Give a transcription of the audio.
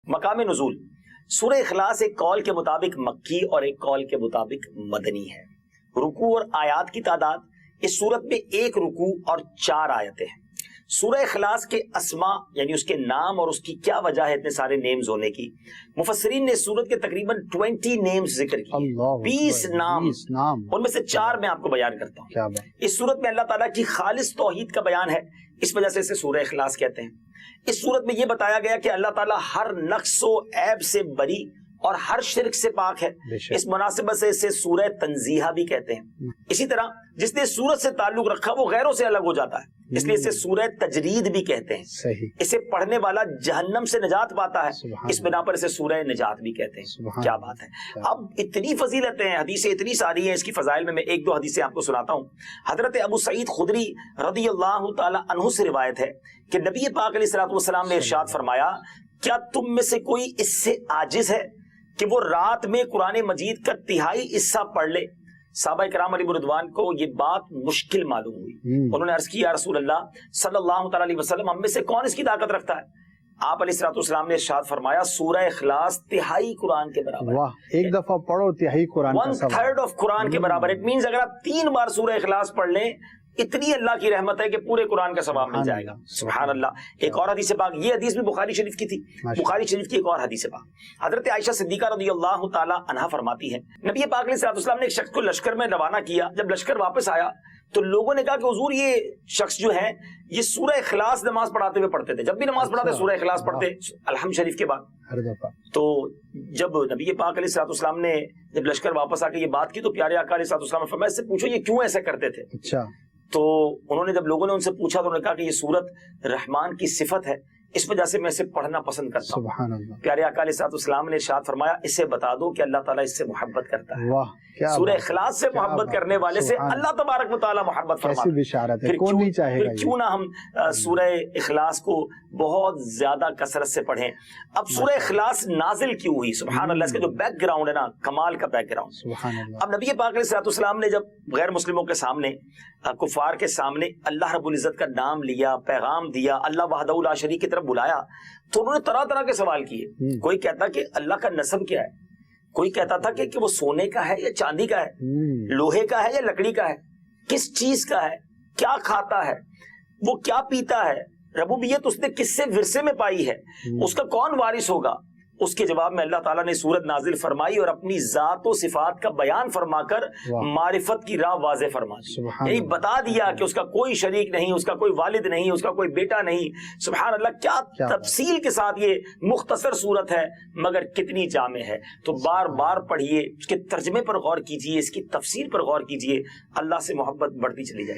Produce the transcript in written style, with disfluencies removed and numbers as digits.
مقام نزول سورہ اخلاص ایک قول کے مطابق مکی اور ایک قول کے مطابق مدنی ہے. رکوع اور آیات کی تعداد اس صورت میں 1 رکوع اور 4 آیتیں ہیں. سورہ اخلاص کے اسماء یعنی اس کے نام اور اس کی کیا وجہ ہے اتنے سارے نیمز ہونے کی. مفسرین نے اس سورت کے تقریباً 20 نیمز ذکر کیے, 20 نام, ان میں سے 4 میں آپ کو بیان کرتا ہوں. اس سورت میں اللہ تعالیٰ کی خالص توحید کا بیان ہے, اس وجہ سے اسے سورہ اخلاص کہتے ہیں. اس صورت میں یہ بتایا گیا کہ اللہ تعالیٰ ہر نقص و عیب سے بری اور ہر شرک سے پاک ہے. اس مناسبت سے اسے سورہ تنزیہہ بھی کہتے ہیں. اسی طرح جس نے سورت سے تعلق رکھا وہ غیروں سے الگ ہو جاتا ہے, اس لیے اسے سورہ تجرید بھی کہتے ہیں. اسے پڑھنے والا جہنم سے نجات پاتا ہے, اس بنا پر اسے سورہ نجات بھی کہتے ہیں. کیا بات ہے. اب اتنی فضیلتیں ہیں, حدیثیں اتنی ساری ہیں اس کی فضائل میں 1-2 حدیثیں آپ کو سناتا ہوں. حضرت ابو سعید خدری رضی اللہ تعالی عنہ سے روایت ہے کہ نبی پاک علیہ الصلوۃ والسلام نے ارشاد فرمایا, کیا تم میں سے کوئی اس سے عاجز ہے کہ وہ رات میں قرآن مجید کا 1/3 حصہ پڑھ لے؟ صحابہ کرام علیہ رضوان کو یہ بات مشکل معلوم ہوئی. انہوں نے عرض کیا, یا رسول اللہ صلی اللہ تعالی علیہ وسلم, ہم میں سے کون اس کی طاقت رکھتا ہے؟ آپ علیہ الصلوۃ والسلام نے ارشاد فرمایا, سورہ اخلاص 1/3 قرآن کے برابر. ایک دفعہ پڑھو 1/3 قرآن, 1/3 آف قرآن کے برابر. اٹ مینز اگر آپ 3 بار سورہ اخلاص پڑھ لیں, اتنی اللہ کی رحمت ہے کہ پورے قرآن کا ثواب مل جائے گا. سبحان اللہ. ایک اور حدیث پاک, یہ حدیث بھی بخاری شریف کی تھی, بخاری شریف کی ایک اور حدیث پاک, حضرت عائشہ صدیقہ رضی اللہ تعالی عنہا فرماتی ہیں, نبی پاک علیہ الصلوۃ والسلام نے ایک شخص کو لشکر میں روانہ کیا. جب لشکر واپس آیا تو لوگوں نے کہا کہ حضور یہ شخص جو ہے یہ سورہ اخلاص نماز پڑھاتے ہوئے پڑھتے تھے, جب بھی نماز پڑھاتے سورہ اخلاص پڑھتے الحمد شریف کے بعد. تو جب نبی پاک علیہ الصلوۃ والسلام نے جب لشکر واپس آ کے یہ بات کی تو پیارے آقا علیہ الصلوۃ والسلام نے فرمایا, اس سے پوچھو یہ کیوں ایسا کرتے تھے. اچھا. تو انہوں نے جب لوگوں نے ان سے پوچھا تو انہوں نے کہا کہ یہ سورت رحمان کی صفت ہے, اس وجہ سے میں اسے پڑھنا پسند کرتا ہوں. سبحان اللہ. پیارے آقا علیہ الصلوۃ والسلام نے ارشاد فرمایا, اسے بتا دو کہ اللہ تعالیٰ اس سے محبت کرتا ہے. سورہ اخلاص سے محبت کرنے والے سے اللہ تبارک و تعالیٰ محبت فرماتا ہے. بشارت ہے, کون نہیں چاہے گا. کیوں نہ ہم سورہ اخلاص کو بہت زیادہ کثرت سے پڑھیں. اب سورہ اخلاص نازل کیوں ہوئی؟ سبحان اللہ. اس کا جو بیک گراؤنڈ ہے نا, کمال کا بیک گراؤنڈ. اب نبی پاک علیہ الصلوۃ والسلام نے جب غیر مسلموں کے سامنے, کفار کے سامنے اللہ رب العزت کا نام لیا, پیغام دیا, اللہ وحدہ لا شریک کی طرف بلایا, تو انہوں نے طرح طرح کے سوال کیے. کوئی کہتا کہ اللہ کا نسب کیا ہے, کوئی کہتا تھا کہ وہ سونے کا ہے یا چاندی کا ہے, لوہے کا ہے یا لکڑی کا ہے, کس چیز کا ہے, کیا کھاتا ہے, وہ کیا پیتا ہے, ربوبیت اس نے کس سے ورثے میں پائی ہے, اس کا کون وارث ہوگا. اس کے جواب میں اللہ تعالیٰ نے سورت نازل فرمائی اور اپنی ذات و صفات کا بیان فرما کر معرفت کی راہ واضح فرما دی. یعنی بتا دیا کہ اس کا کوئی شریک نہیں, اس کا کوئی والد نہیں, اس کا کوئی بیٹا نہیں. سبحان اللہ. کیا تفصیل کے ساتھ یہ مختصر سورت ہے مگر کتنی جامع ہے. تو بار بار پڑھیے, اس کے ترجمے پر غور کیجیے, اس کی تفسیر پر غور کیجیے, اللہ سے محبت بڑھتی چلی جائے.